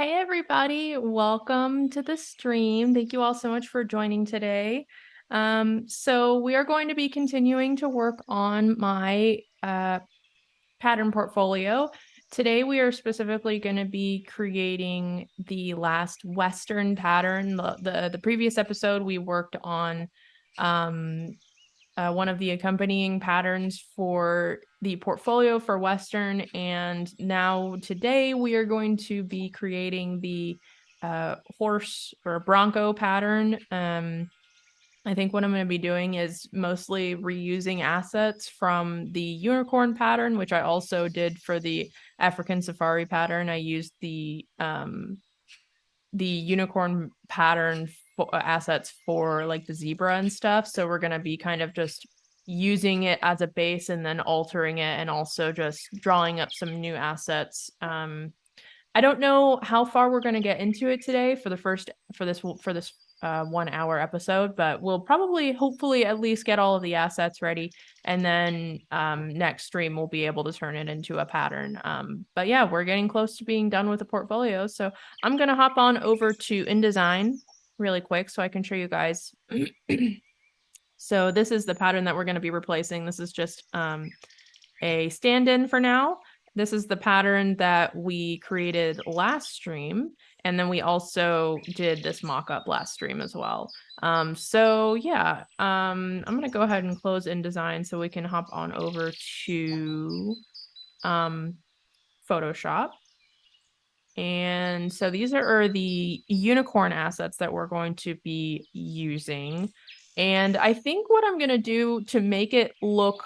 Hey everybody, welcome to the stream. Thank you all so much for joining today. So we are going to be continuing to work on my pattern portfolio. Today we are specifically going to be creating the last Western pattern. The previous episode we worked on one of the accompanying patterns for the portfolio for Western. And now today we are going to be creating the horse or Bronco pattern. I think what I'm going to be doing is mostly reusing assets from the unicorn pattern, which I also did for the African safari pattern. I used the unicorn pattern assets for like the zebra and stuff. So we're going to be kind of just using it as a base and then altering it and also just drawing up some new assets. I don't know how far we're going to get into it today for this 1 hour episode, but we'll probably hopefully at least get all of the assets ready, and then next stream we'll be able to turn it into a pattern. But yeah, we're getting close to being done with the portfolio, so I'm going to hop on over to InDesign really quick so I can show you guys. So this is the pattern that we're going to be replacing. This is just a stand-in for now. This is the pattern that we created last stream, and then we also did this mock-up last stream as well. So yeah, I'm gonna go ahead and close InDesign so we can hop on over to Photoshop. And so these are the unicorn assets that we're going to be using. And I think what I'm gonna do to make it look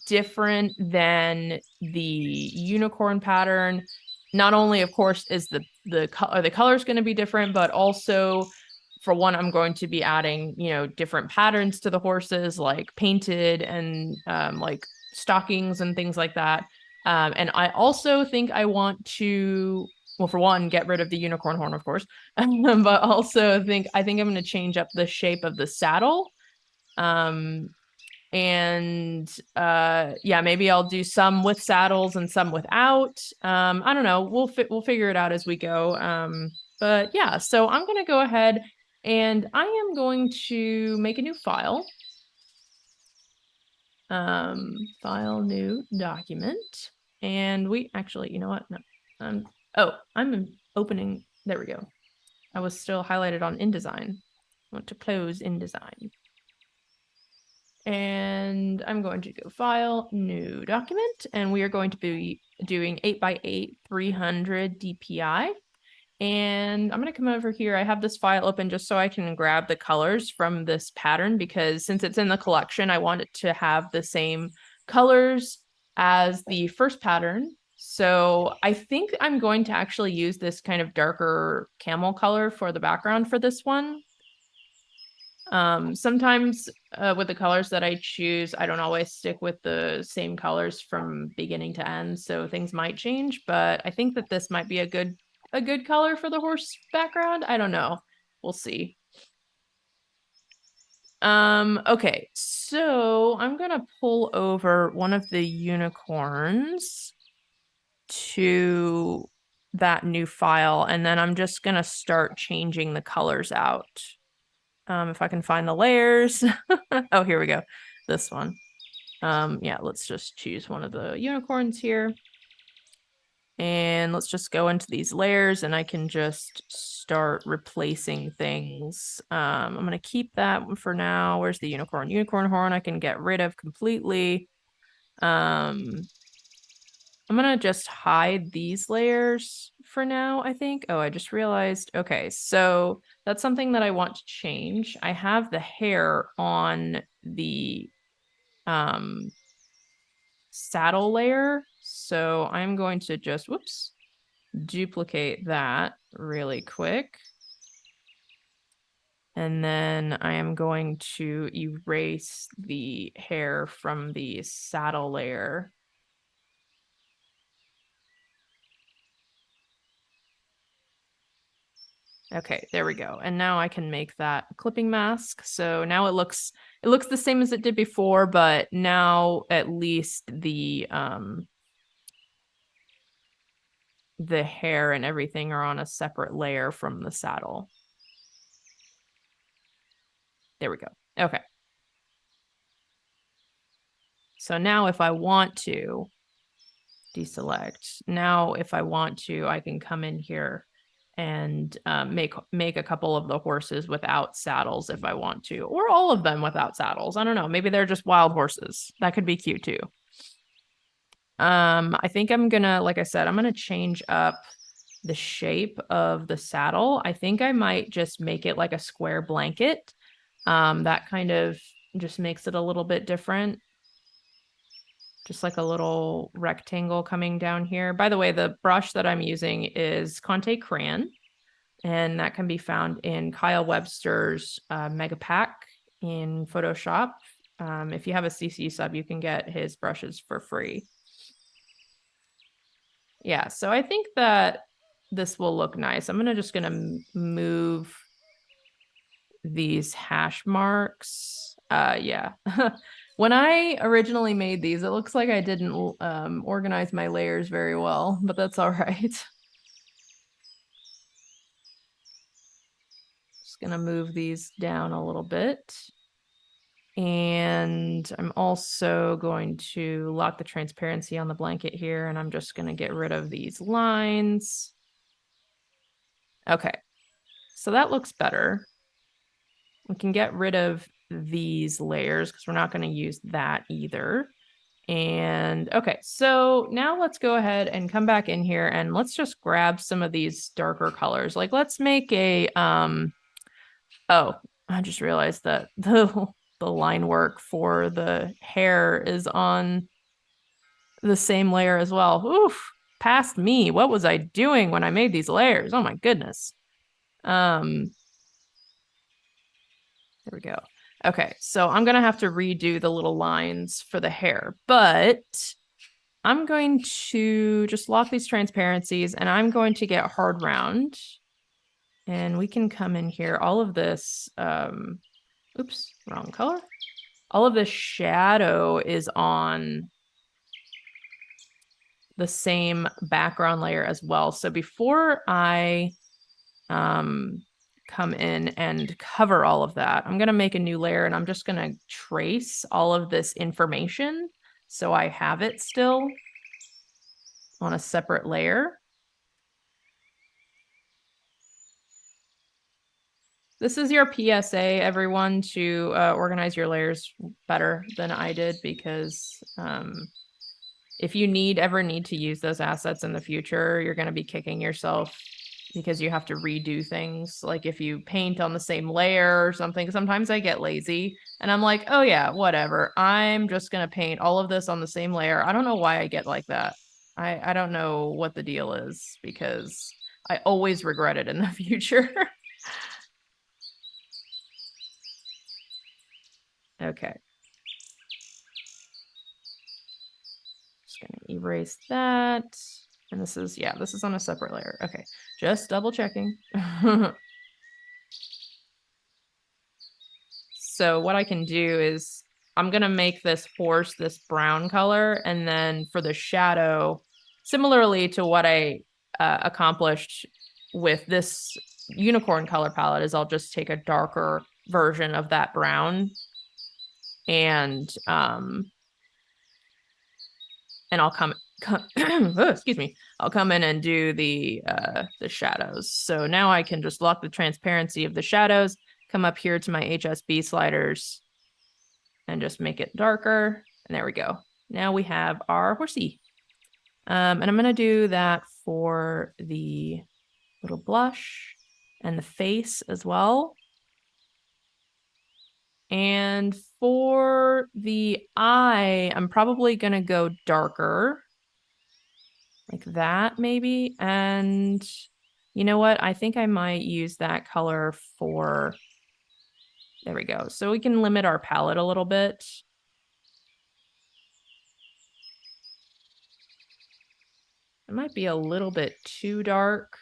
different than the unicorn pattern, not only of course is the color is going to be different, but also for one, I'm going to be adding different patterns to the horses, like painted and like stockings and things like that. And I also think I want to, well, for one, get rid of the unicorn horn, of course, but also I think I'm going to change up the shape of the saddle. And yeah, maybe I'll do some with saddles and some without. I don't know, we'll figure it out as we go. But yeah, so I'm gonna go ahead and I am going to make a new file. File, new document. And we actually, you know what, no, I'm opening, there we go. I was still highlighted on InDesign. I want to close InDesign. And I'm going to go File, New Document, and we are going to be doing 8x8 300 DPI. And I'm going to come over here. I have this file open just so I can grab the colors from this pattern, because since it's in the collection, I want it to have the same colors as the first pattern. So I think I'm going to actually use this kind of darker camel color for the background for this one. Sometimes with the colors that I choose, I don't always stick with the same colors from beginning to end, so things might change, but I think that this might be a good color for the horse background. I don't know. We'll see. Okay, so I'm gonna pull over one of the unicorns to that new file, and then I'm just gonna start changing the colors out. If I can find the layers. Oh, here we go. This one. Yeah, let's just choose one of the unicorns here. And let's just go into these layers and I can just start replacing things. I'm going to keep that one for now. Where's the unicorn? Unicorn horn I can get rid of completely. I'm going to just hide these layers for now, I think. Oh, I just realized. Okay, so that's something that I want to change. I have the hair on the saddle layer, so I'm going to just, whoops, duplicate that really quick. And then I am going to erase the hair from the saddle layer. Okay, there we go. And now I can make that clipping mask. So now it looks the same as it did before, but now at least the the hair and everything are on a separate layer from the saddle. There we go. Okay. So now if I want to deselect, now if I want to, I can come in here and make a couple of the horses without saddles if I want to, or all of them without saddles. I don't know. Maybe they're just wild horses. That could be cute too. I think I'm gonna, like I said, I'm gonna change up the shape of the saddle. I think I might just make it like a square blanket. That kind of just makes it a little bit different. Just like a little rectangle coming down here. By the way, the brush that I'm using is Conte Crayon, and that can be found in Kyle Webster's Mega Pack in Photoshop. If you have a CC sub, you can get his brushes for free. Yeah, so I think that this will look nice. I'm just gonna move these hash marks. Yeah. When I originally made these, it looks like I didn't organize my layers very well, but that's all right. Just gonna move these down a little bit. And I'm also going to lock the transparency on the blanket here, and I'm just gonna get rid of these lines. Okay, so that looks better. We can get rid of these layers because we're not going to use that either. And okay, so now let's go ahead and come back in here and let's just grab some of these darker colors. Like let's make a, oh, I just realized that the line work for the hair is on the same layer as well. Oof, past me. What was I doing when I made these layers? Oh my goodness. There we go. Okay, so I'm going to have to redo the little lines for the hair, but I'm going to just lock these transparencies and I'm going to get hard round. And we can come in here. All of this, oops, wrong color. All of this shadow is on the same background layer as well. So before I come in and cover all of that, I'm going to make a new layer and I'm just going to trace all of this information so I have it still on a separate layer. This is your PSA, everyone, to organize your layers better than I did, because if you ever need to use those assets in the future, you're going to be kicking yourself because you have to redo things. Like if you paint on the same layer or something, sometimes I get lazy and I'm like, oh yeah, whatever. I'm just going to paint all of this on the same layer. I don't know why I get like that. I don't know what the deal is, because I always regret it in the future. Okay. Just going to erase that. And this is, yeah, this is on a separate layer. Okay, just double checking. So what I can do is I'm going to make this horse this brown color. And then for the shadow, similarly to what I accomplished with this unicorn color palette, is I'll just take a darker version of that brown and I'll come oh, excuse me, I'll come in and do the shadows. So now I can just lock the transparency of the shadows, come up here to my HSB sliders and just make it darker. And there we go. Now we have our horsey. And I'm going to do that for the little blush and the face as well. And for the eye, I'm probably going to go darker. Like that, maybe. And you know what? I think I might use that color for, there we go. So we can limit our palette a little bit. It might be a little bit too dark.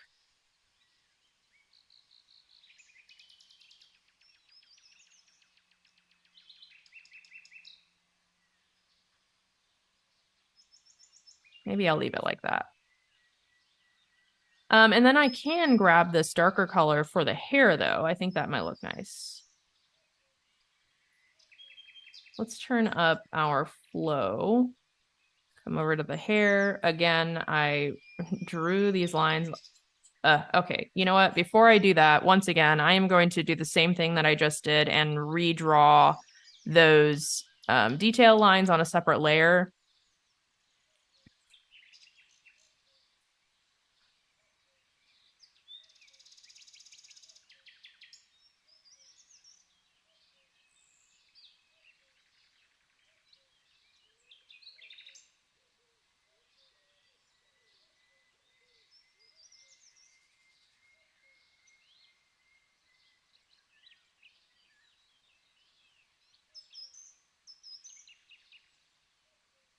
Maybe I'll leave it like that. And then I can grab this darker color for the hair though. I think that might look nice. Let's turn up our flow. Come over to the hair. Again, I drew these lines. Okay, you know what? Before I do that, once again, I am going to do the same thing that I just did and redraw those detail lines on a separate layer.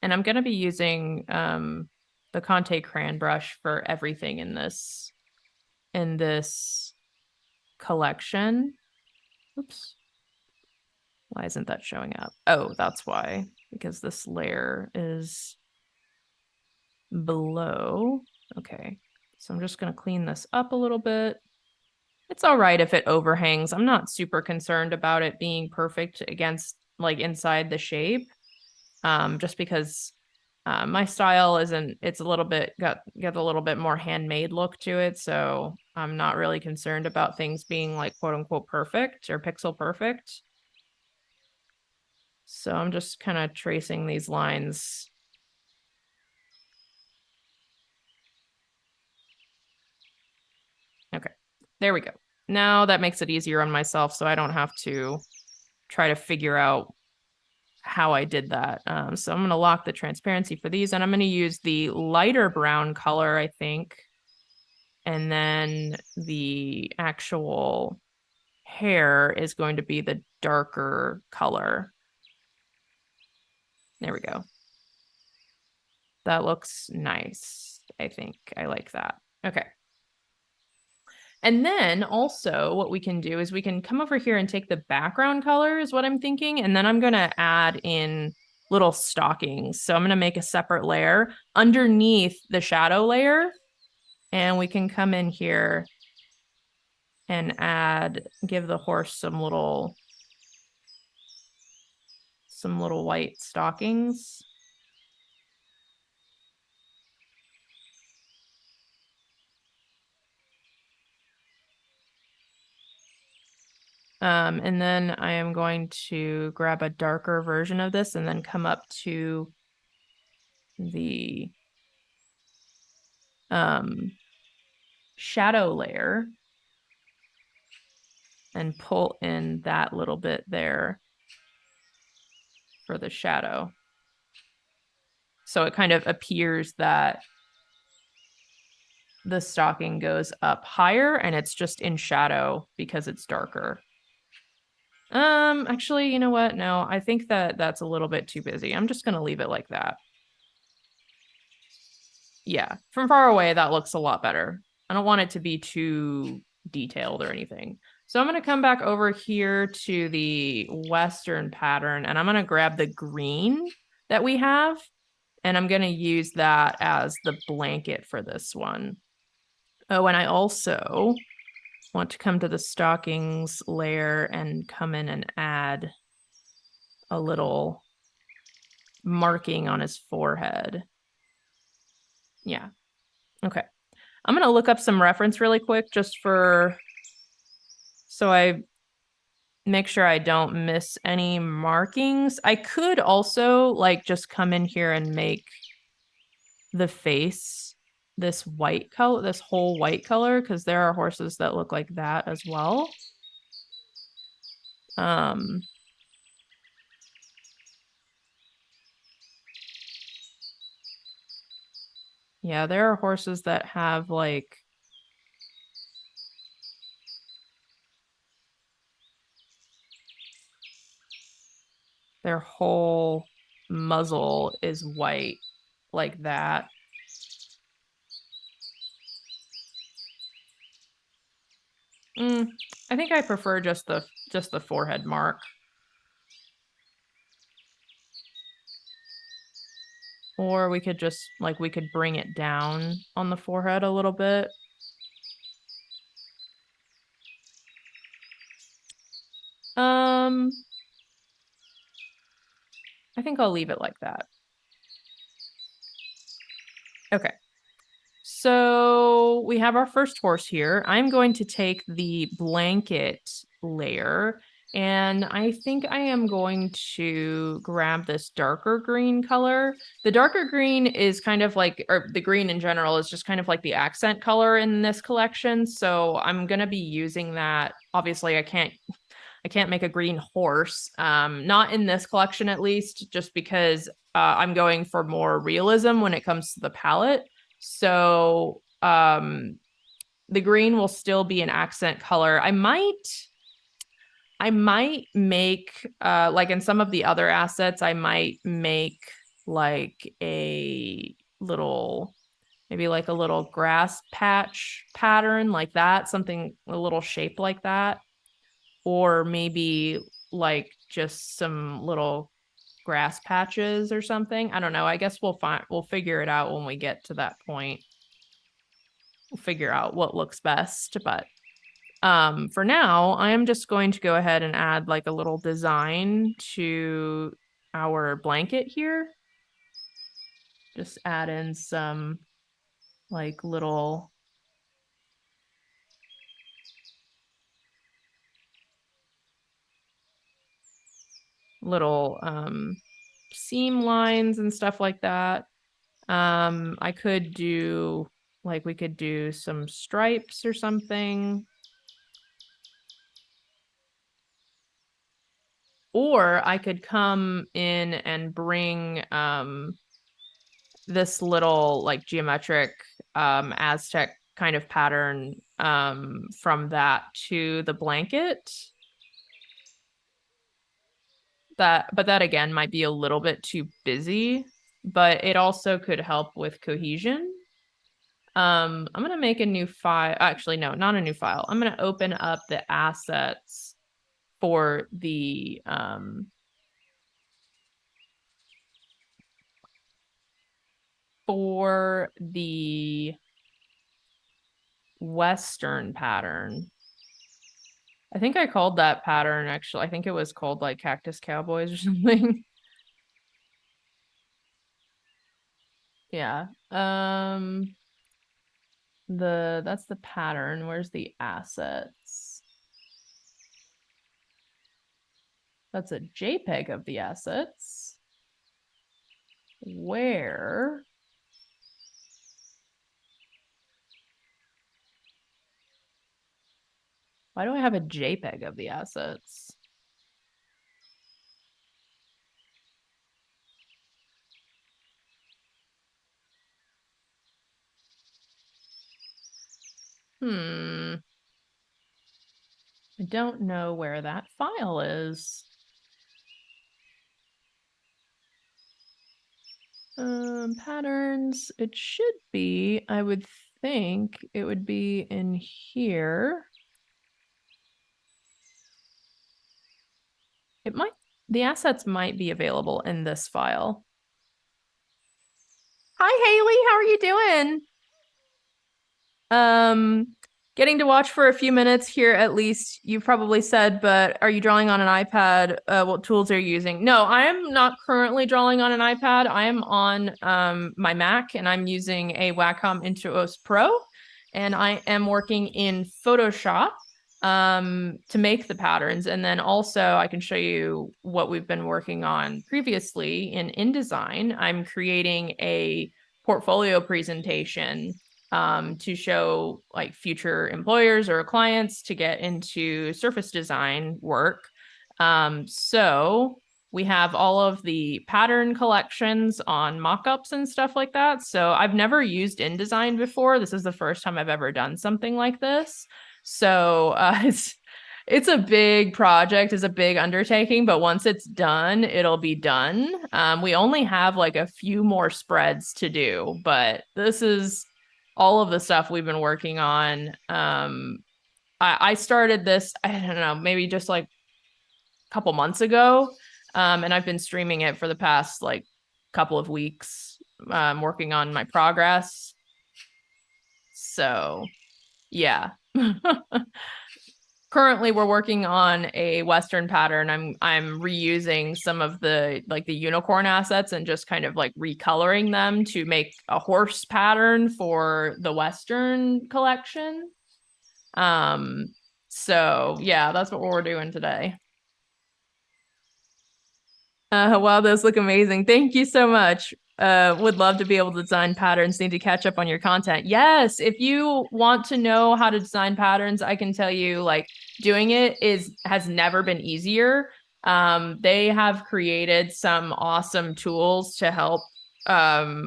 And I'm going to be using the Conte crayon brush for everything in this collection. Oops. Why isn't that showing up? Oh, that's why, because this layer is below. Okay, so I'm just going to clean this up a little bit. It's all right if it overhangs. I'm not super concerned about it being perfect against like inside the shape. Just because my style isn't, it's a little bit got a little bit more handmade look to it. So I'm not really concerned about things being like quote unquote perfect or pixel perfect. So I'm just kind of tracing these lines. Okay, there we go. Now that makes it easier on myself so I don't have to try to figure out how I did that. So I'm going to lock the transparency for these, and I'm going to use the lighter brown color, I think. And then the actual hair is going to be the darker color. There we go. That looks nice, I think. I like that. Okay. And then also what we can do is we can come over here and take the background color is what I'm thinking. And then I'm going to add in little stockings. So I'm going to make a separate layer underneath the shadow layer. And we can come in here and give the horse some little white stockings. And then I am going to grab a darker version of this and then come up to the shadow layer and pull in that little bit there for the shadow. So it kind of appears that the stocking goes up higher and it's just in shadow because it's darker. Actually, you know what? No, I think that's a little bit too busy. I'm just going to leave it like that. Yeah, from far away, that looks a lot better. I don't want it to be too detailed or anything. So I'm going to come back over here to the Western pattern and I'm going to grab the green that we have and I'm going to use that as the blanket for this one. Oh, and I also want to come to the stockings layer and come in and add a little marking on his forehead. Yeah. Okay. I'm going to look up some reference really quick just so I make sure I don't miss any markings. I could also like just come in here and make the face this white color, this whole white color, because there are horses that look like that as well. Yeah, there are horses that have like their whole muzzle is white like that. I think I prefer just the forehead mark. Or we could just we could bring it down on the forehead a little bit. I think I'll leave it like that. Okay. So we have our first horse here. I'm going to take the blanket layer, and I think I am going to grab this darker green color. The darker green is kind of like, or the green in general is just kind of like the accent color in this collection. So I'm going to be using that. Obviously, I can't make a green horse, not in this collection at least, just because I'm going for more realism when it comes to the palette. So the green will still be an accent color. I might make like in some of the other assets, I might make like a little, maybe like a little grass patch pattern like that, something a little shape like that, or maybe like just some little grass patches or something. I don't know. I guess we'll figure it out when we get to that point. We'll figure out what looks best, but for now, I am just going to go ahead and add like a little design to our blanket here. Just add in some like little seam lines and stuff like that. I could do like, we could do some stripes or something. Or I could come in and bring this little like geometric Aztec kind of pattern from that to the blanket. But that again might be a little bit too busy, but it also could help with cohesion. I'm gonna make a new file. Actually, no, not a new file. I'm gonna open up the assets for the Western pattern. I think I called that pattern, actually. I think it was called like Cactus Cowboys or something. Yeah. That's the pattern. Where's the assets? That's a JPEG of the assets. Where? Why do I have a JPEG of the assets? I don't know where that file is. Patterns, it should be, I would think it would be in here. The assets might be available in this file. Hi, Haley, how are you doing? Getting to watch for a few minutes here at least, you've probably said, but are you drawing on an iPad? What tools are you using? No, I am not currently drawing on an iPad. I am on my Mac, and I'm using a Wacom Intuos Pro, and I am working in Photoshop to make the patterns. And then also I can show you what we've been working on previously in InDesign. I'm creating a portfolio presentation to show like future employers or clients to get into surface design work. So we have all of the pattern collections on mockups and stuff like that. So I've never used InDesign before. This is the first time I've ever done something like this. So it's a big project, it's a big undertaking, but once it's done, it'll be done. We only have like a few more spreads to do, but this is all of the stuff we've been working on. I started this, I don't know, maybe just like a couple months ago. And I've been streaming it for the past like couple of weeks, working on my progress. So yeah. currently we're working on a Western pattern. I'm reusing some of the like the unicorn assets and just kind of like recoloring them to make a horse pattern for the Western collection. So yeah, that's what we're doing today. Wow, those look amazing. Thank you so much. Would love to be able to design patterns. Need to catch up on your content. Yes, if you want to know how to design patterns, I can tell you like doing it has never been easier. They have created some awesome tools to help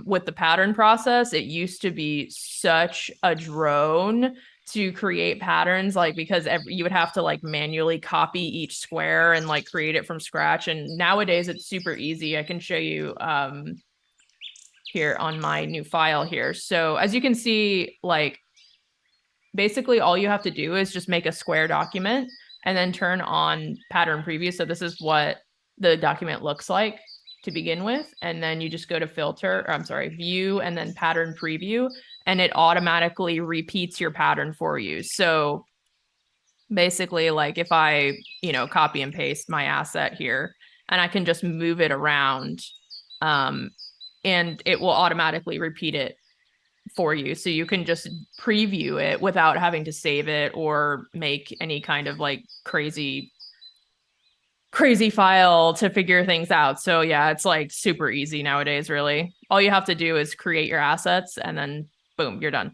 with the pattern process. It used to be such a drone to create patterns, like because you would have to like manually copy each square and like create it from scratch. And nowadays it's super easy. I can show you here on my new file here. So as you can see, like basically all you have to do is just make a square document and then turn on pattern preview. So this is what the document looks like to begin with. And then you just go to filter, or I'm sorry, view, and then pattern preview, and it automatically repeats your pattern for you. So basically, like if I, copy and paste my asset here, and I can just move it around, and it will automatically repeat it for you. So you can just preview it without having to save it or make any kind of like crazy file to figure things out. So yeah, it's like super easy nowadays, really. All you have to do is create your assets and then boom, you're done.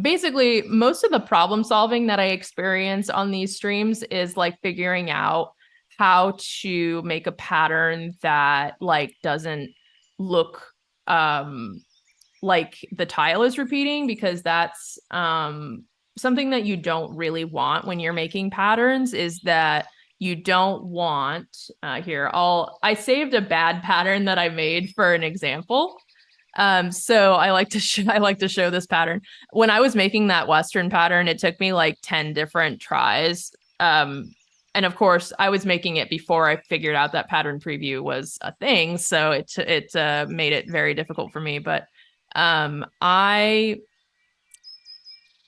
Basically, most of the problem solving that I experience on these streams is like figuring out how to make a pattern that like doesn't look like the tile is repeating, because that's something that you don't really want when you're making patterns, is that you don't want here I saved a bad pattern that I made for an example. So I like to show this pattern. When I was making that Western pattern, it took me like 10 different tries. And of course, I was making it before I figured out that pattern preview was a thing, so it made it very difficult for me. But I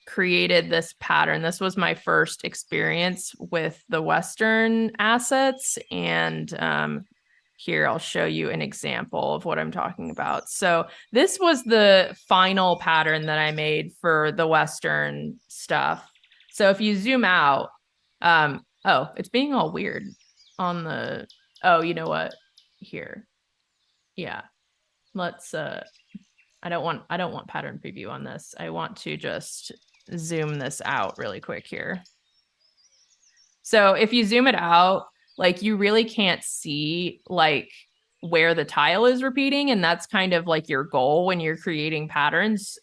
created this pattern. This was my first experience with the Western assets, and here I'll show you an example of what I'm talking about. So this was the final pattern that I made for the Western stuff. So if you zoom out, oh, it's being all weird on the, oh, you know what? Here. Yeah. Let's I don't want pattern preview on this. I want to just zoom this out really quick here. So if you zoom it out, like you really can't see like where the tile is repeating, and that's kind of like your goal when you're creating patterns,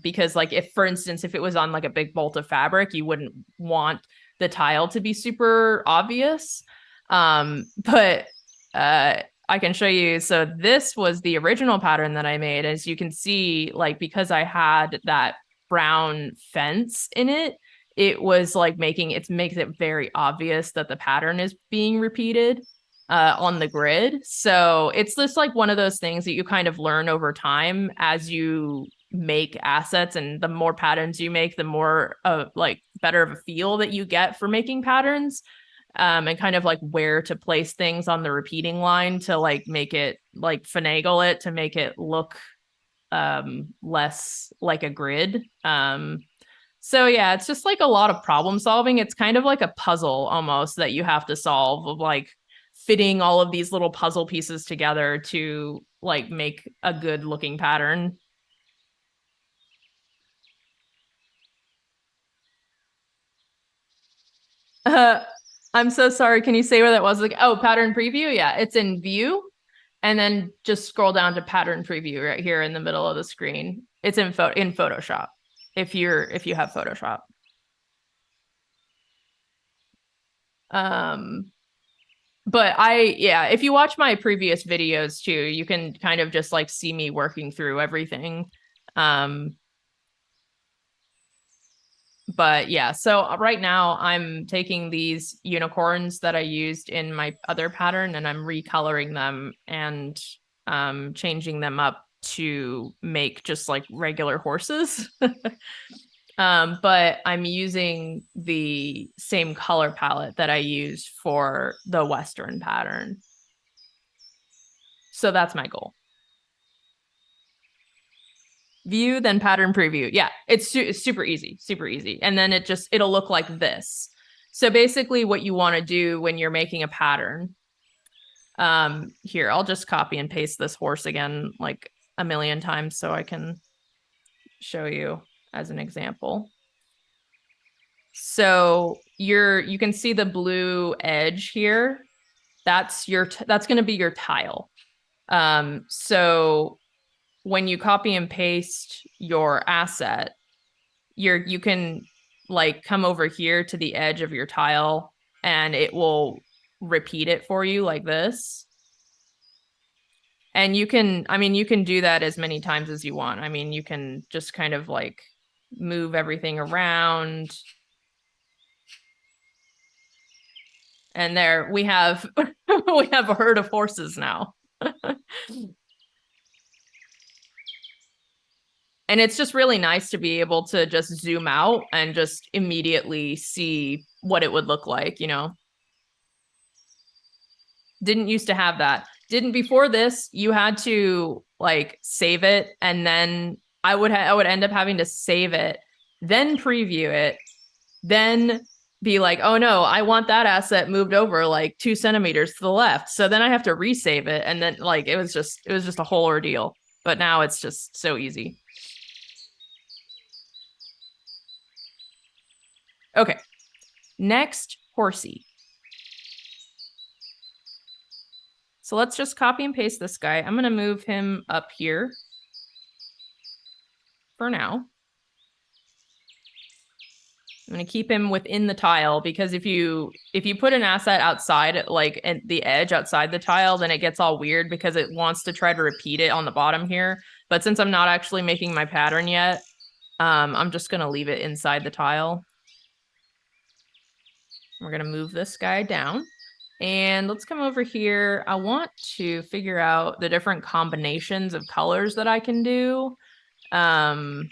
because like if, for instance, if it was on like a big bolt of fabric, you wouldn't want the tile to be super obvious. But I can show you. So this was the original pattern that I made. As you can see, like because I had that brown fence in it, it was like makes it very obvious that the pattern is being repeated on the grid. So it's just like one of those things that you kind of learn over time as you make assets, and the more patterns you make, the more like better of a feel that you get for making patterns, and kind of like where to place things on the repeating line to like make it like finagle it to make it look less like a grid. So yeah, it's just like a lot of problem solving. It's kind of like a puzzle almost that you have to solve, of like fitting all of these little puzzle pieces together to like make a good looking pattern. I'm so sorry. Can you say where that was? Like, oh, pattern preview. Yeah, it's in view, and then just scroll down to pattern preview right here in the middle of the screen. It's in Photoshop if you have Photoshop. But if you watch my previous videos too, you can kind of just like see me working through everything. But yeah, so right now I'm taking these unicorns that I used in my other pattern and I'm recoloring them and changing them up to make just like regular horses. But I'm using the same color palette that I used for the Western pattern. So that's my goal. View, then pattern preview. Yeah, it's super easy, super easy. And then it'll look like this. So basically what you want to do when you're making a pattern, here, I'll just copy and paste this horse again like a million times so I can show you as an example. So you can see the blue edge here. That's going to be your tile. So when you copy and paste your asset, you can like come over here to the edge of your tile and it will repeat it for you like this. And you can do that as many times as you want. I mean, you can just kind of like move everything around. And there we have we have a herd of horses now. And it's just really nice to be able to just zoom out and just immediately see what it would look like, you know. Didn't used to have that. Didn't before this, you had to like save it, and then I would end up having to save it, then preview it, then be like, oh no, I want that asset moved over like 2 centimeters to the left. So then I have to resave it, and then like it was just a whole ordeal. But now it's just so easy. Okay, next, horsey. So let's just copy and paste this guy. I'm going to move him up here for now. I'm going to keep him within the tile, because if you put an asset outside, like at the edge outside the tile, then it gets all weird because it wants to try to repeat it on the bottom here. But since I'm not actually making my pattern yet, I'm just going to leave it inside the tile. We're going to move this guy down. And let's come over here. I want to figure out the different combinations of colors that I can do. I'll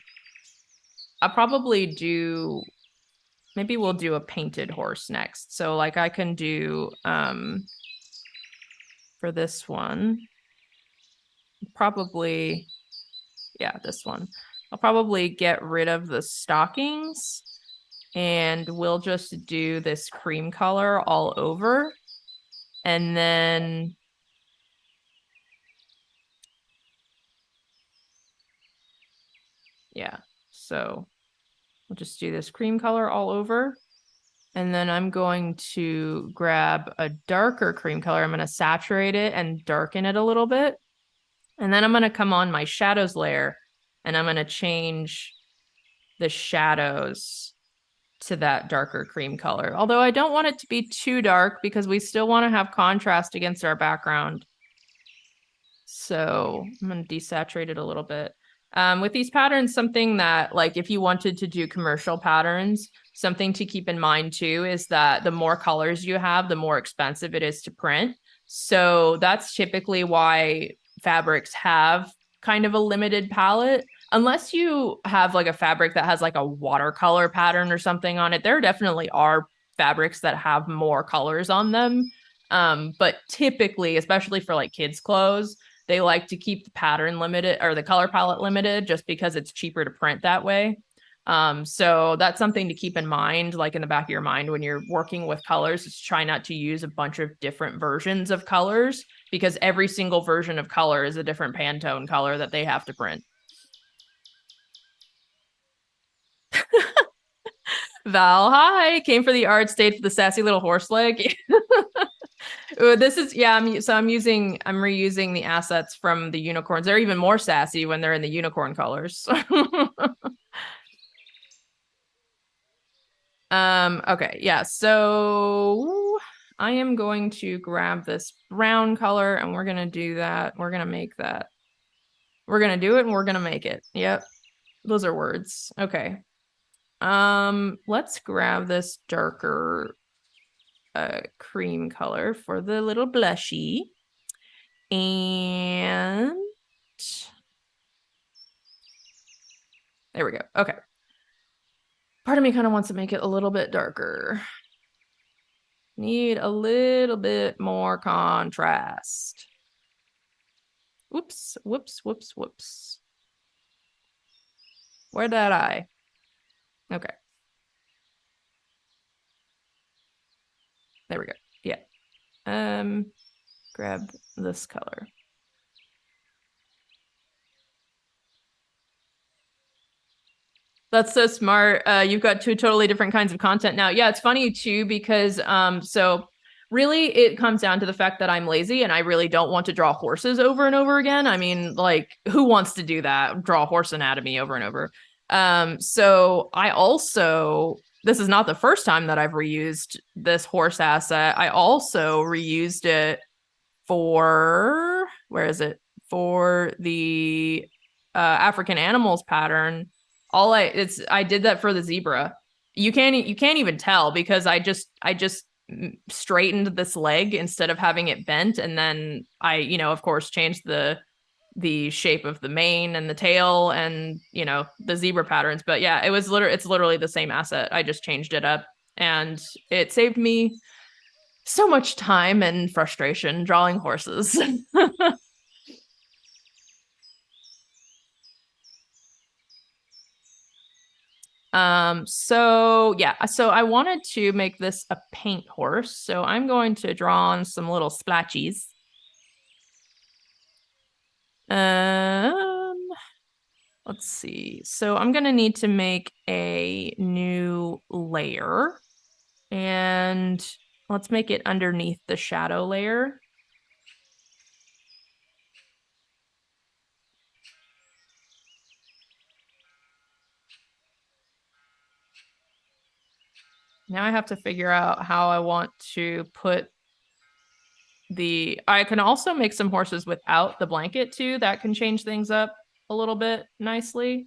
probably do, maybe we'll do a painted horse next. So like I can do, for this one, probably, yeah, this one. I'll probably get rid of the stockings, and we'll just do this cream color all over. And then yeah, so we'll just do this cream color all over. And then I'm going to grab a darker cream color. I'm going to saturate it and darken it a little bit. And then I'm going to come on my shadows layer, and I'm going to change the shadows to that darker cream color. Although I don't want it to be too dark because we still want to have contrast against our background. So I'm going to desaturate it a little bit. With these patterns, something that, like, if you wanted to do commercial patterns, something to keep in mind too is that the more colors you have, the more expensive it is to print. So that's typically why fabrics have kind of a limited palette. Unless you have like a fabric that has like a watercolor pattern or something on it, there definitely are fabrics that have more colors on them. But typically, especially for like kids' clothes, they like to keep the pattern limited, or the color palette limited, just because it's cheaper to print that way. So that's something to keep in mind, like in the back of your mind when you're working with colors, is try not to use a bunch of different versions of colors, because every single version of color is a different Pantone color that they have to print. Val, hi, came for the art, stayed for the sassy little horse leg. This is, yeah, I'm reusing the assets from the unicorns. They're even more sassy when they're in the unicorn colors. Okay, yeah, so I am going to grab this brown color, and we're gonna do that. We're gonna make that. We're gonna do it, and we're gonna make it. Yep, those are words. Okay. Let's grab this darker cream color for the little blushy. And There we go. Okay. Part of me kind of wants to make it a little bit darker. Need a little bit more contrast. Whoops, whoops, whoops, whoops. Where'd that eye? Okay. There we go. Yeah. Grab this color. That's so smart. You've got two totally different kinds of content now. Yeah, it's funny too because so really it comes down to the fact that I'm lazy and I really don't want to draw horses over and over again. I mean, like who wants to do that? Draw horse anatomy over and over. So I also this is not the first time that I've reused this horse asset. I also reused it for where is it? For the African animals pattern. I did that for the zebra. You can't even tell because I just straightened this leg instead of having it bent, and then I of course changed the shape of the mane and the tail and the zebra patterns. But yeah, it's literally the same asset. I just changed it up, and it saved me so much time and frustration drawing horses. So yeah, so I wanted to make this a paint horse. So I'm going to draw on some little splatchies. Let's see. So I'm gonna need to make a new layer, and let's make it underneath the shadow layer. Now I have to figure out how I want to put I can also make some horses without the blanket too. That can change things up a little bit nicely.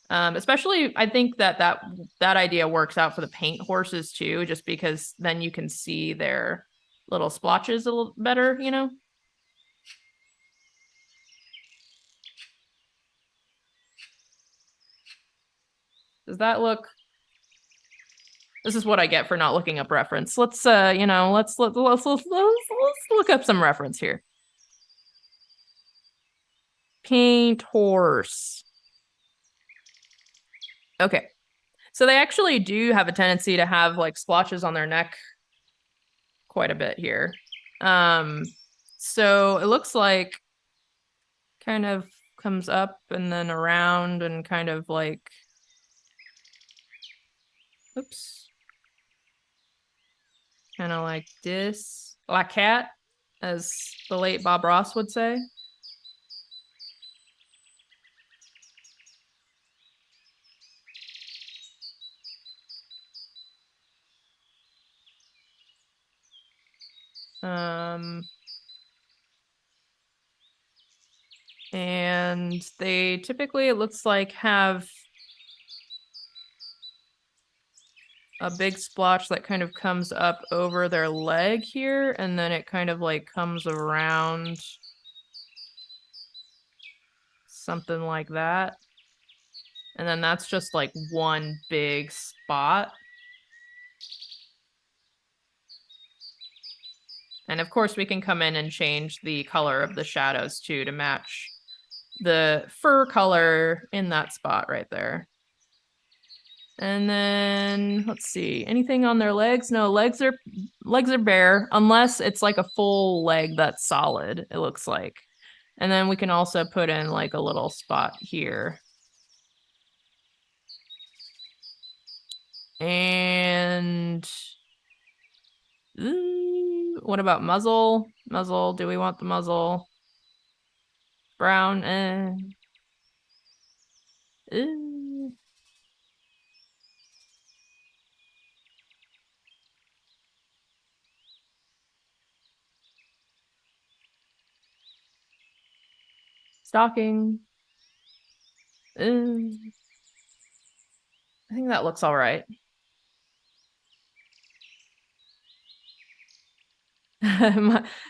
Especially, I think that idea works out for the paint horses too, just because then you can see their little splotches a little better, Does that look? This is what I get for not looking up reference. Let's let's look up some reference here. Paint horse. Okay. So they actually do have a tendency to have like splotches on their neck quite a bit here. So it looks like kind of comes up and then around and kind of like, oops. Kind of like this, la cat, as the late Bob Ross would say. And they typically, it looks like, have a big splotch that kind of comes up over their leg here, and then it kind of like comes around something like that. And then that's just like one big spot. And of course we can come in and change the color of the shadows too to match the fur color in that spot right there. And then let's see, anything on their legs? No, legs are bare unless it's like a full leg that's solid, it looks like. And then we can also put in like a little spot here. And what about muzzle? Muzzle, do we want the muzzle? Brown, Stocking. I think that looks all right.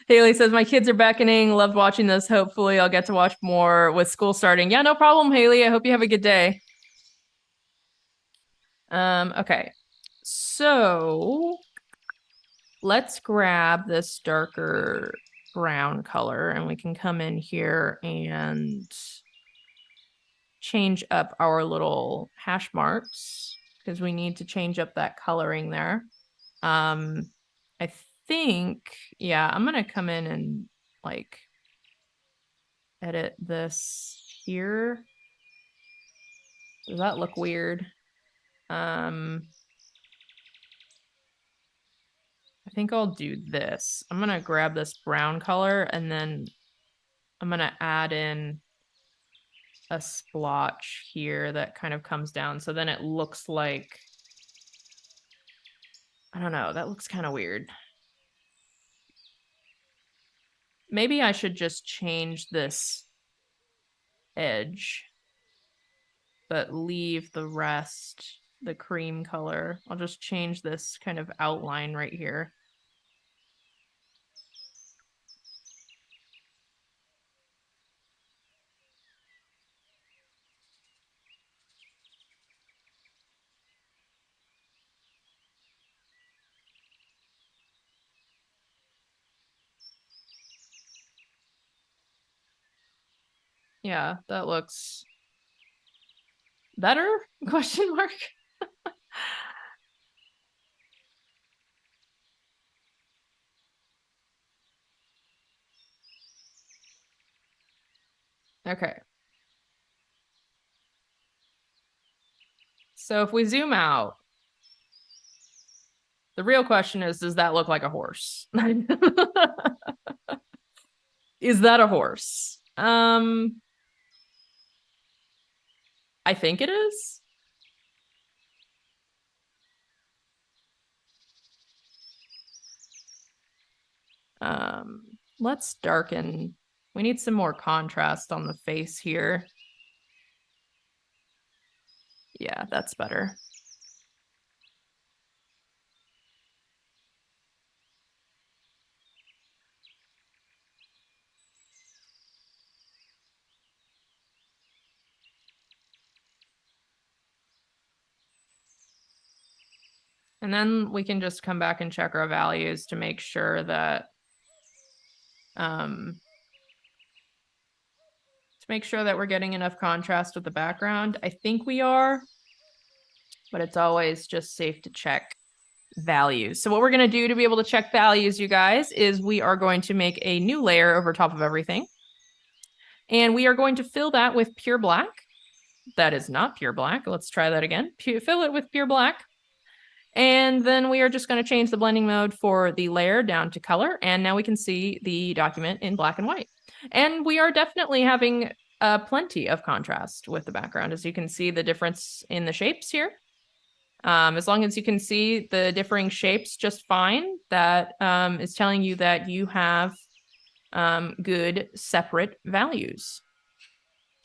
Haley says, my kids are beckoning. Loved watching this. Hopefully I'll get to watch more with school starting. Yeah, no problem, Haley. I hope you have a good day. Okay, so let's grab this darker brown color and we can come in here and change up our little hash marks because we need to change up that coloring there. I think, yeah, I'm gonna come in and like edit this here. Does that look weird? I think I'll do this. I'm gonna grab this brown color and then I'm gonna add in a splotch here that kind of comes down. So then it looks like, I don't know, that looks kind of weird. Maybe I should just change this edge, but leave the rest the cream color. I'll just change this kind of outline right here. Yeah, that looks better? Question mark. Okay. So if we zoom out, the real question is, does that look like a horse? Is that a horse? I think it is. Let's darken. We need some more contrast on the face here. Yeah, that's better. And then we can just come back and check our values to make sure that we're getting enough contrast with the background. I think we are, but it's always just safe to check values. So what we're going to do to be able to check values, you guys, is we are going to make a new layer over top of everything. And we are going to fill that with pure black. That is not pure black. Let's try that again. Fill it with pure black. And then we are just going to change the blending mode for the layer down to color. And now we can see the document in black and white. And we are definitely having plenty of contrast with the background. As you can see the difference in the shapes here. As long as you can see the differing shapes just fine, that is telling you that you have good separate values.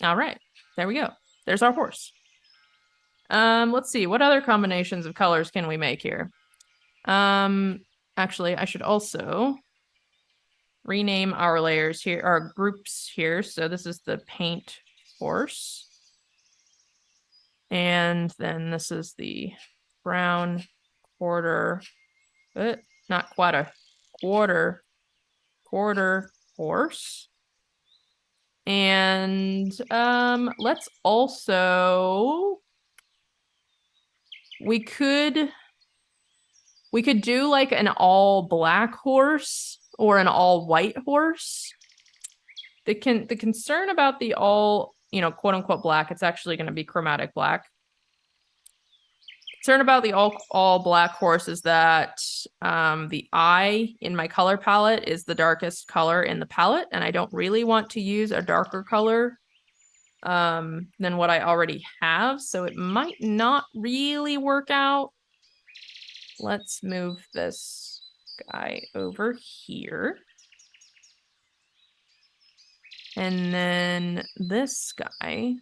All right, there we go. There's our horse. Let's see, what other combinations of colors can we make here? Actually, I should also rename our layers here, our groups here. So this is the paint horse. And then this is the brown quarter, not quarter horse. And let's also, we could do like an all black horse or an all white horse. The concern about the all, quote unquote black, it's actually going to be chromatic black. Concern about the all black horse is that the eye in my color palette is the darkest color in the palette, and I don't really want to use a darker color than what I already have, so it might not really work out. Let's move this guy over here. And then this guy.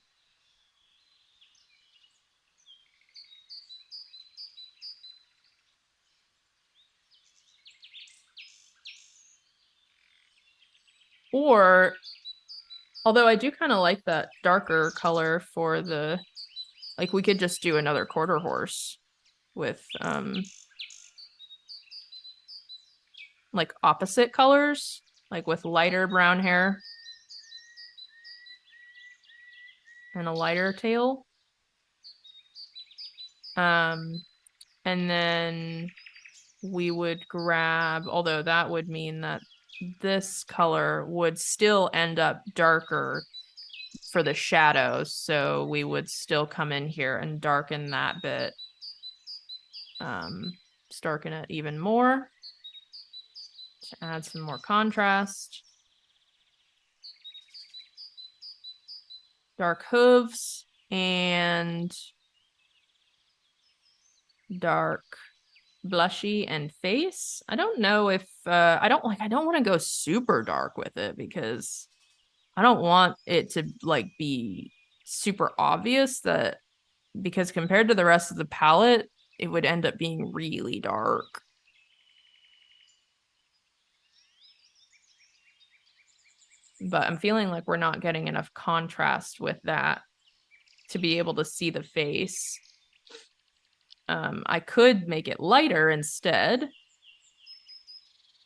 Or, although I do kind of like that darker color for the Like we could just do another quarter horse with like opposite colors, like with lighter brown hair and a lighter tail. And then we would grab, although that would mean that this color would still end up darker for the shadows. So we would still come in here and darken that bit. Just darken it even more to add some more contrast. Dark hooves and dark blushy and face. I don't know if I don't want to go super dark with it because I don't want it to like be super obvious that, because compared to the rest of the palette, it would end up being really dark. But I'm feeling like we're not getting enough contrast with that to be able to see the face. I could make it lighter instead.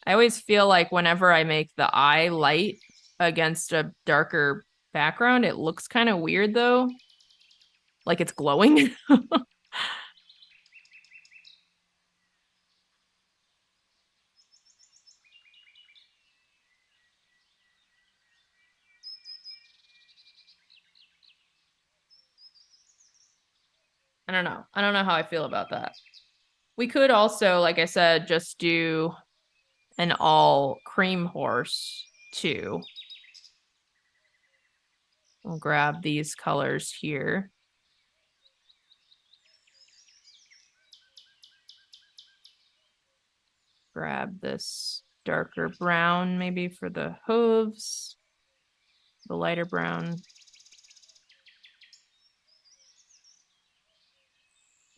I always feel like whenever I make the eye light against a darker background, it looks kind of weird though. Like it's glowing. I don't know. I don't know how I feel about that. We could also, like I said, just do an all cream horse too. We'll grab these colors here. Grab this darker brown maybe for the hooves, the lighter brown.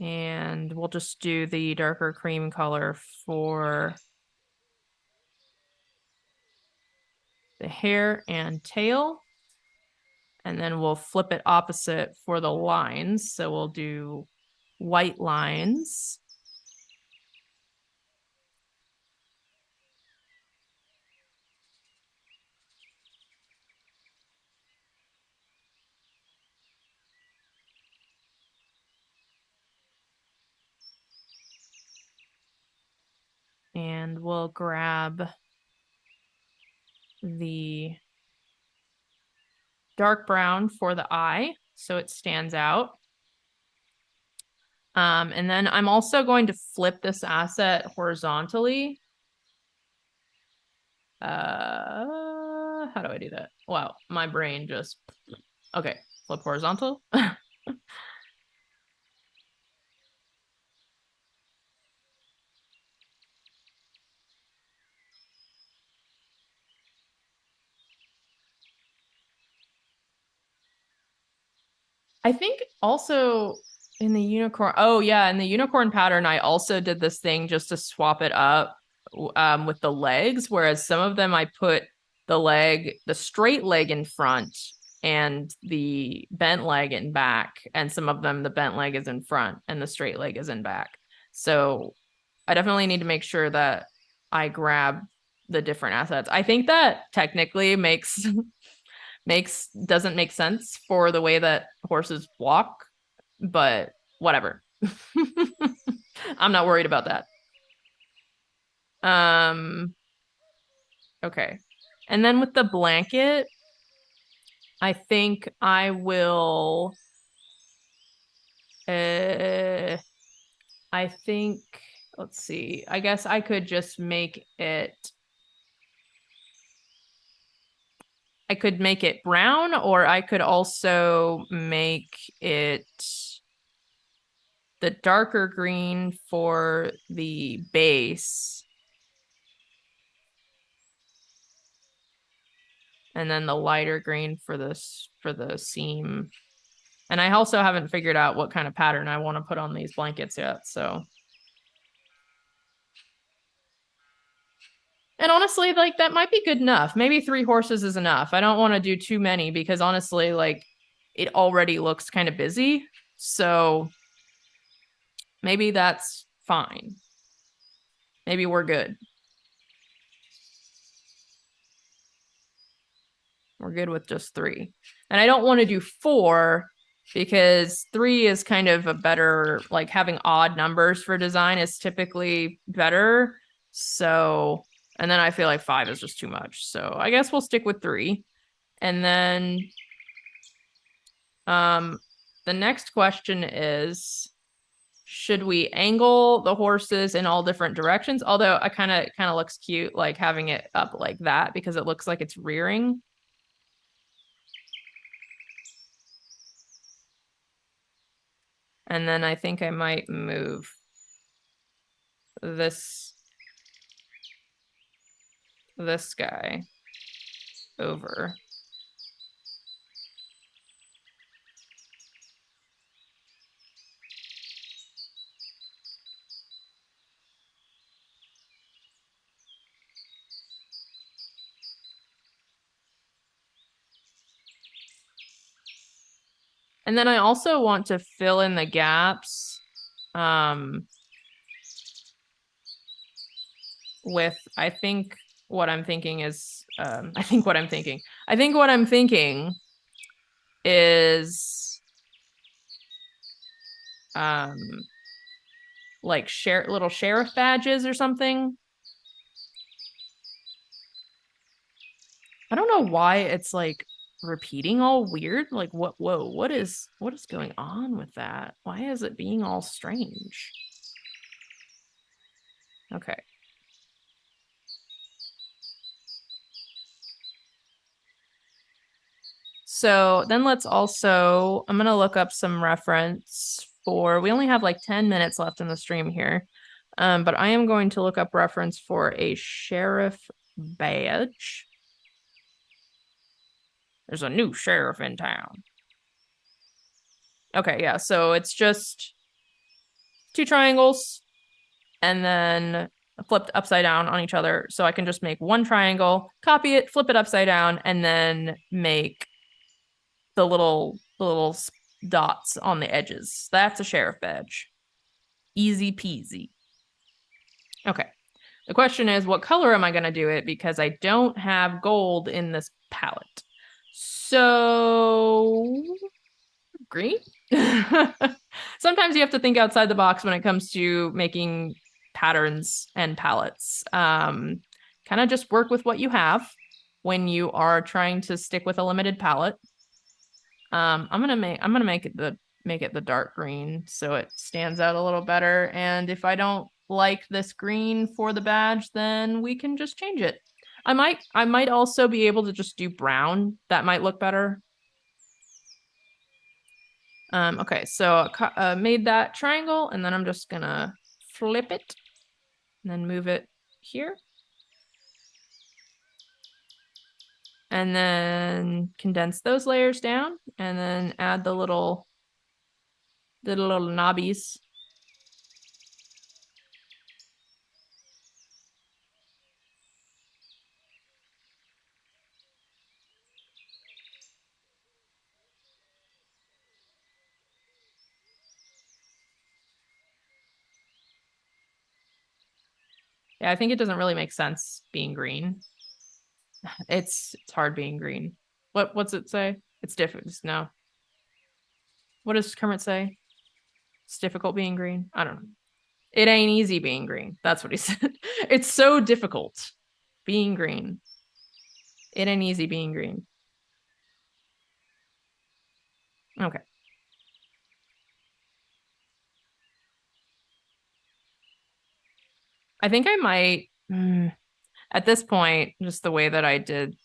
And we'll just do the darker cream color for the hair and tail. And then we'll flip it opposite for the lines. So we'll do white lines. And we'll grab the dark brown for the eye so it stands out. And then I'm also going to flip this asset horizontally. How do I do that? Wow, my brain just, okay, flip horizontal. I think also in the unicorn, oh yeah, in the unicorn pattern, I also did this thing just to swap it up with the legs, whereas some of them I put the straight leg in front and the bent leg in back, and some of them the bent leg is in front and the straight leg is in back. So I definitely need to make sure that I grab the different assets. I think that technically doesn't make sense for the way that horses walk, but whatever. I'm not worried about that. Okay. And then with the blanket, I think I will I think, let's see, I guess I could just make it, I could make it brown, or I could also make it the darker green for the base. And then the lighter green for this, for the seam. And I also haven't figured out what kind of pattern I want to put on these blankets yet, so. And honestly, like that might be good enough. Maybe 3 horses is enough. I don't want to do too many because honestly, like it already looks kind of busy. So maybe that's fine. Maybe we're good. We're good with just 3. And I don't want to do 4 because 3 is kind of a better, like having odd numbers for design is typically better. So, and then I feel like 5 is just too much. So I guess we'll stick with 3. And then the next question is, should we angle the horses in all different directions? Although it kind of looks cute, like having it up like that because it looks like it's rearing. And then I think I might move this guy over. And then I also want to fill in the gaps with, I think what I'm thinking is like little sheriff badges or something. I don't know why it's like repeating all weird. Like what is going on with that? Why is it being all strange? Okay. So then let's also, I'm going to look up some reference for, we only have like 10 minutes left in the stream here. But I am going to look up reference for a sheriff badge. There's a new sheriff in town. Okay, yeah, so it's just 2 triangles and then flipped upside down on each other. So I can just make 1 triangle, copy it, flip it upside down, and then make the little dots on the edges. That's a sheriff badge. Easy peasy. Okay. The question is, what color am I going to do it? Because I don't have gold in this palette. So green? Sometimes you have to think outside the box when it comes to making patterns and palettes. Kind of just work with what you have when you are trying to stick with a limited palette. I'm gonna make it the dark green so it stands out a little better. And if I don't like this green for the badge, then we can just change it. I might also be able to just do brown. That might look better. Okay, so made that triangle, and then I'm just gonna flip it and then move it here. And then condense those layers down and then add the little knobbies. Yeah, I think it doesn't really make sense being green. It's hard being green. What's it say? It's difficult. No. What does Kermit say? It's difficult being green. I don't know. It ain't easy being green. That's what he said. It's so difficult being green. It ain't easy being green. Okay. I think I might, at this point, just the way that I did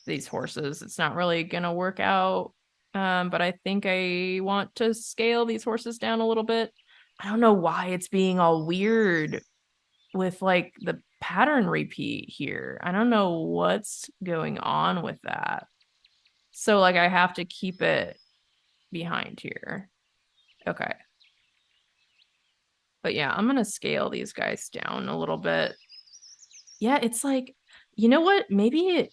these horses, it's not really gonna work out. But I think I want to scale these horses down a little bit. I don't know why it's being all weird with like the pattern repeat here. I don't know what's going on with that. So like I have to keep it behind here. Okay. But yeah, I'm gonna scale these guys down a little bit. Yeah, it's like, you know what? Maybe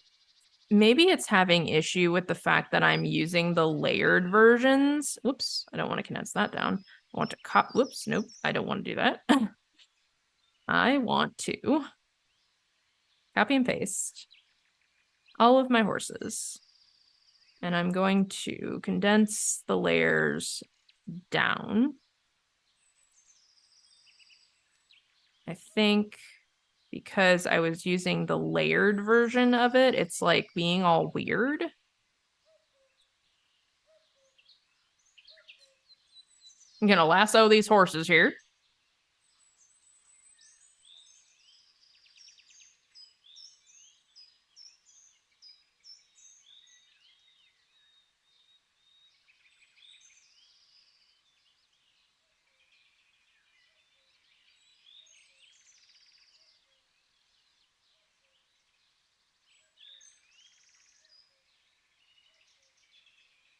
maybe it's having issue with the fact that I'm using the layered versions. Whoops, I don't want to condense that down. I want to whoops, nope, I don't want to do that. I want to copy and paste all of my horses. And I'm going to condense the layers down. I think because I was using the layered version of it, it's like being all weird. I'm gonna lasso these horses here.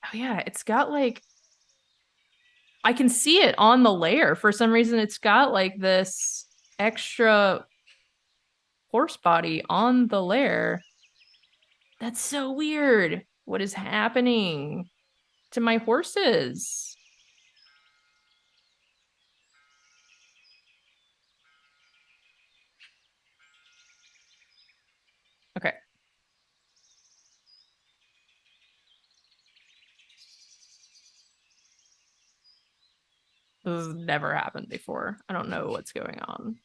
Oh yeah, it's got like, I can see it on the layer. For some reason, it's got like this extra horse body on the layer. That's so weird. What is happening to my horses? Okay. This has never happened before. I don't know what's going on.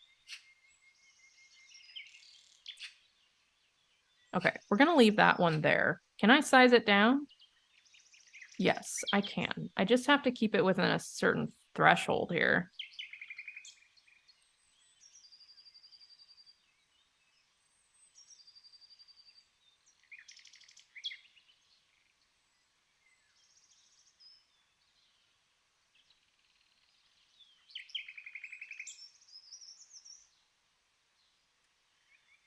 Okay, we're gonna leave that one there. Can I size it down? Yes, I can. I just have to keep it within a certain threshold here.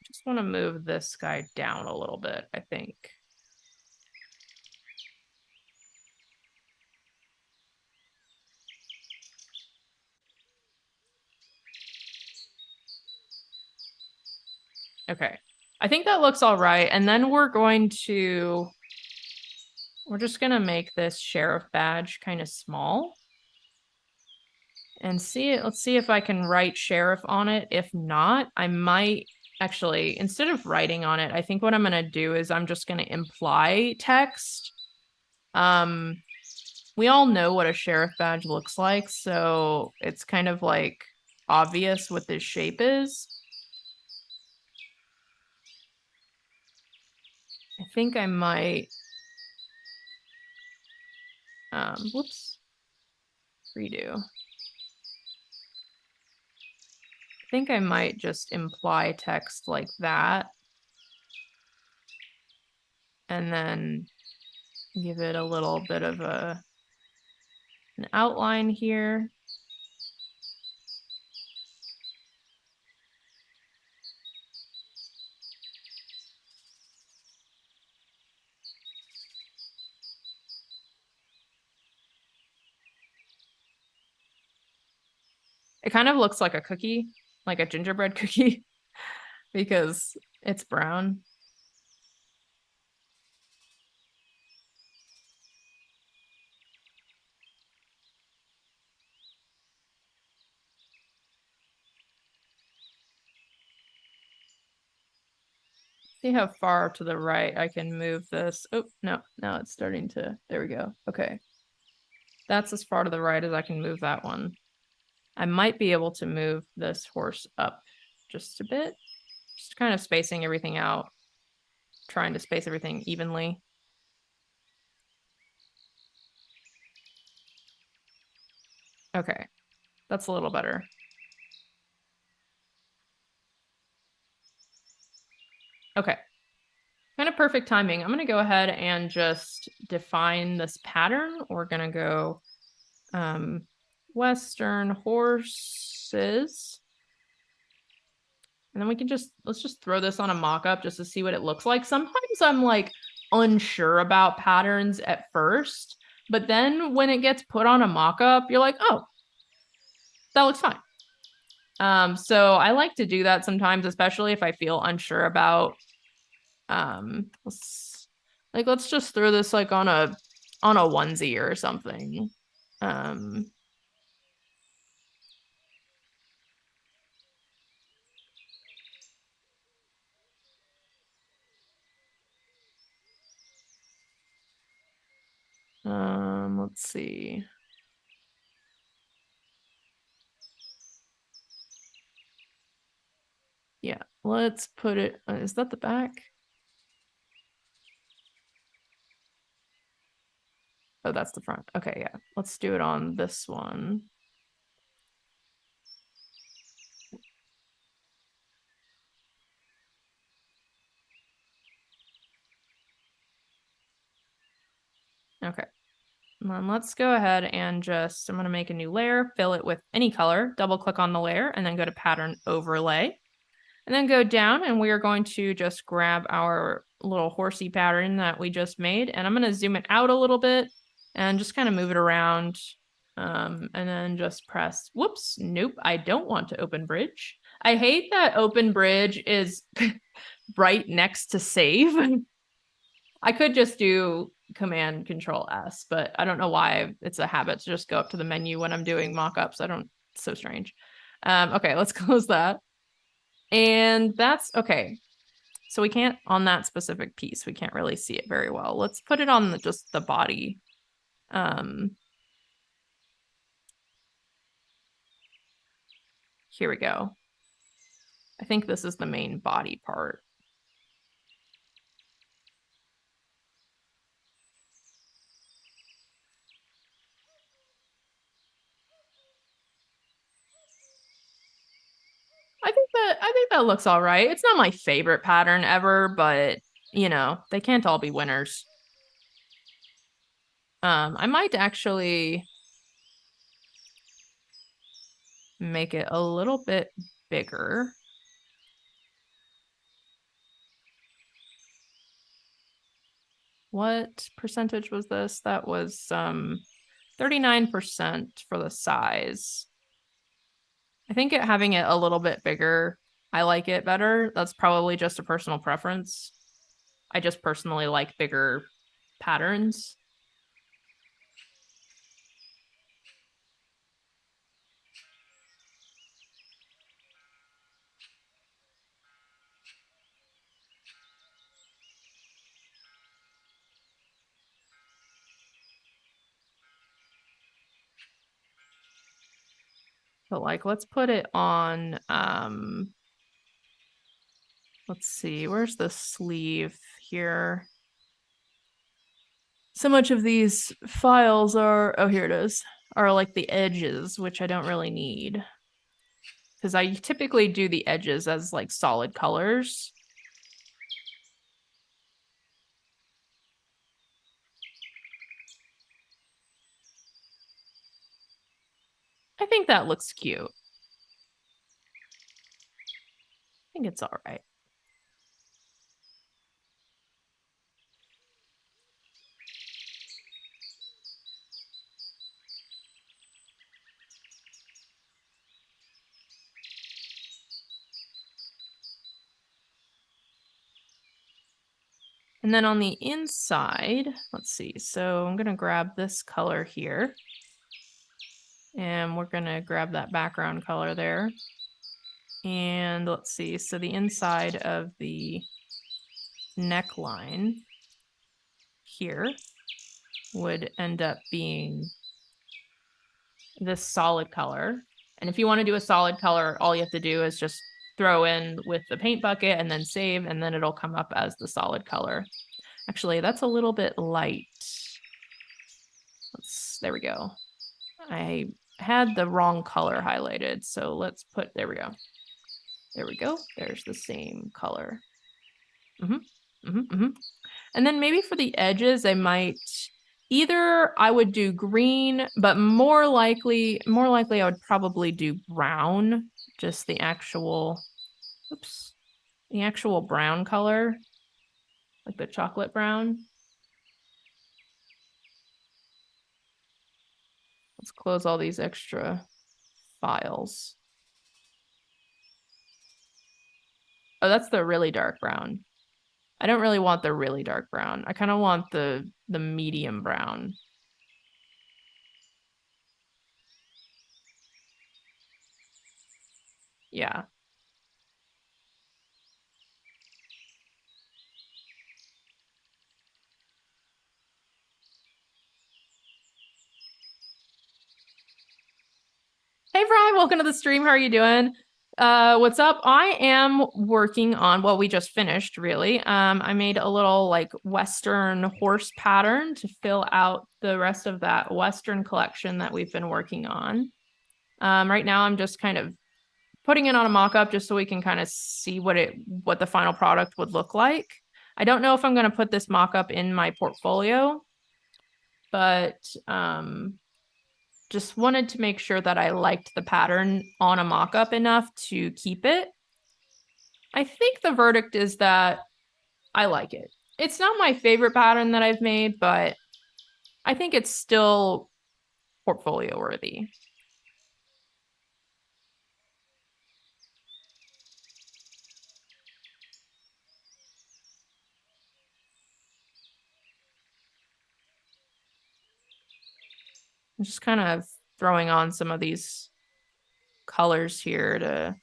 Just want to move this guy down a little bit, I think. Okay, I think that looks all right. And then we're just gonna make this sheriff badge kind of small. And let's see if I can write sheriff on it. If not, I might actually, instead of writing on it, I think what I'm gonna do is I'm just gonna imply text. We all know what a sheriff badge looks like, so it's kind of like obvious what this shape is. I think I might, whoops, redo. I think I might just imply text like that. And then give it a little bit of an outline here. It kind of looks like a cookie, like a gingerbread cookie, because it's brown. See how far to the right I can move this. Oh, no, now it's starting to, there we go. Okay. That's as far to the right as I can move that one. I might be able to move this horse up just a bit, just kind of spacing everything out, trying to space everything evenly. Okay, that's a little better. Okay, kind of perfect timing. I'm gonna go ahead and just define this pattern. We're gonna go Western horses. And then we can let's just throw this on a mock-up just to see what it looks like. Sometimes I'm like unsure about patterns at first, but then when it gets put on a mock-up, you're like, oh, that looks fine. So I like to do that sometimes, especially if I feel unsure about, let's Like, let's just throw this like on a onesie or something. Let's see. Yeah, let's put it, is that the back? Oh, that's the front. Okay, yeah. Let's do it on this one. Okay. And then let's go ahead and just, I'm going to make a new layer, fill it with any color, double click on the layer, and then go to pattern overlay. And then go down, and we are going to just grab our little horsey pattern that we just made. And I'm going to zoom it out a little bit and just kind of move it around. And then just press, whoops, nope, I don't want to open bridge. I hate that open bridge is right next to save. I could just do Command Control S, but I don't know why it's a habit to just go up to the menu when I'm doing mockups. It's so strange. Okay, let's close that. And that's okay. So we can't, on that specific piece, we can't really see it very well. Let's put it on just the body. Here we go. I think this is the main body part. I think that looks all right. It's not my favorite pattern ever, but you know, they can't all be winners. I might actually make it a little bit bigger. What percentage was this? That was 39% for the size. I think having it a little bit bigger, I like it better. That's probably just a personal preference. I just personally like bigger patterns. But like, let's put it on, let's see, where's the sleeve here? So much of these files are, oh, here it is, are like the edges, which I don't really need. Because I typically do the edges as like solid colors. I think that looks cute. I think it's all right. And then on the inside, let's see. So I'm going to grab this color here. And we're going to grab that background color there. And let's see. So the inside of the neckline here would end up being this solid color. And if you want to do a solid color, all you have to do is just throw in with the paint bucket and then save, and then it'll come up as the solid color. Actually, that's a little bit light. There we go. I had the wrong color highlighted, so let's put, there we go. There we go. There's the same color. And then maybe for the edges, I might, either I would do green, but more likely I would probably do brown, just the actual, oops, the actual brown color, like the chocolate brown. Let's close all these extra files. Oh, that's the really dark brown. I don't really want the really dark brown. I kind of want the medium brown. Yeah. Hey Brian, welcome to the stream. How are you doing? What's up? I am working on, well, we just finished really. I made a little like Western horse pattern to fill out the rest of that Western collection that we've been working on. Right now I'm just kind of putting it on a mock-up just so we can kind of see what the final product would look like. I don't know if I'm going to put this mock-up in my portfolio, but just wanted to make sure that I liked the pattern on a mock-up enough to keep it. I think the verdict is that I like it. It's not my favorite pattern that I've made, but I think it's still portfolio worthy. I'm just kind of throwing on some of these colors here to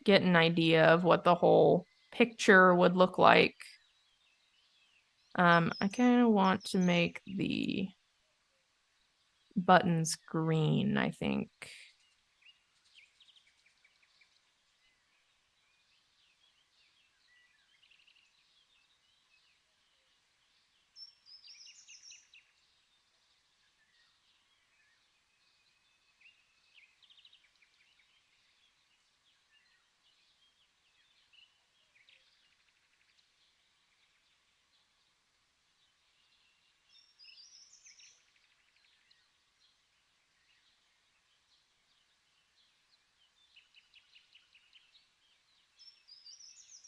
get an idea of what the whole picture would look like. I kind of want to make the buttons green, I think.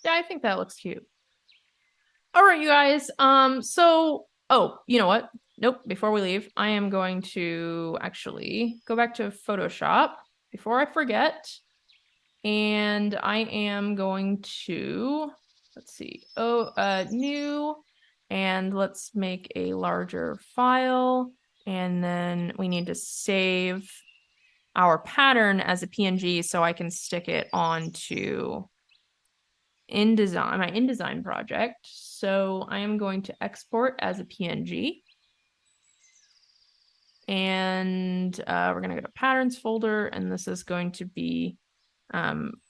Yeah, I think that looks cute. All right, you guys. Oh, you know what? Nope, before we leave, I am going to actually go back to Photoshop before I forget. And I am going to, let's see, new, and let's make a larger file. And then we need to save our pattern as a PNG so I can stick it onto InDesign, my InDesign project. So I am going to export as a PNG. And we're going to go to patterns folder, and this is going to be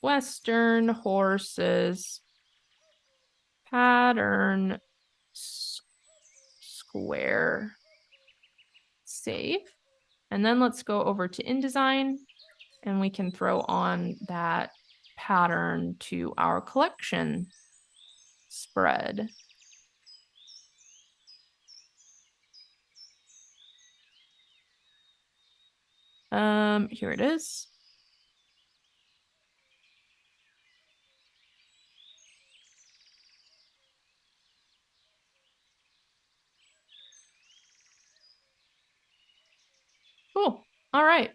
Western horses pattern square. Save. And then let's go over to InDesign, and we can throw on that pattern to our collection spread. Here it is. Cool. All right.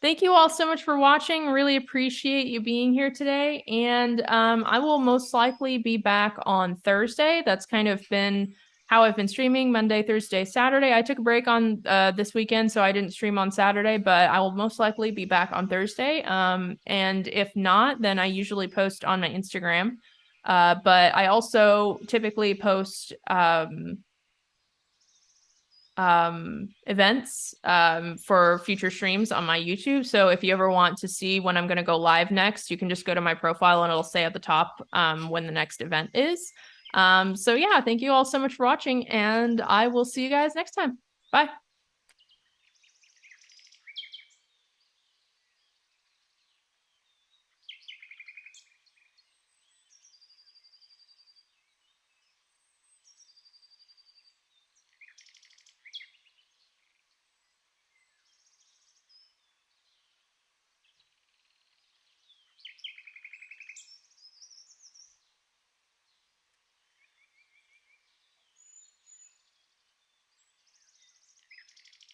Thank you all so much for watching. Really appreciate you being here today. And I will most likely be back on Thursday. That's kind of been how I've been streaming Monday, Thursday, Saturday. I took a break on this weekend, so I didn't stream on Saturday, but I will most likely be back on Thursday. And if not, then I usually post on my Instagram. But I also typically post events for future streams on my YouTube. So if you ever want to see when I'm going to go live next, you can just go to my profile and it'll say at the top when the next event is. So yeah, thank you all so much for watching, and I will see you guys next time. Bye.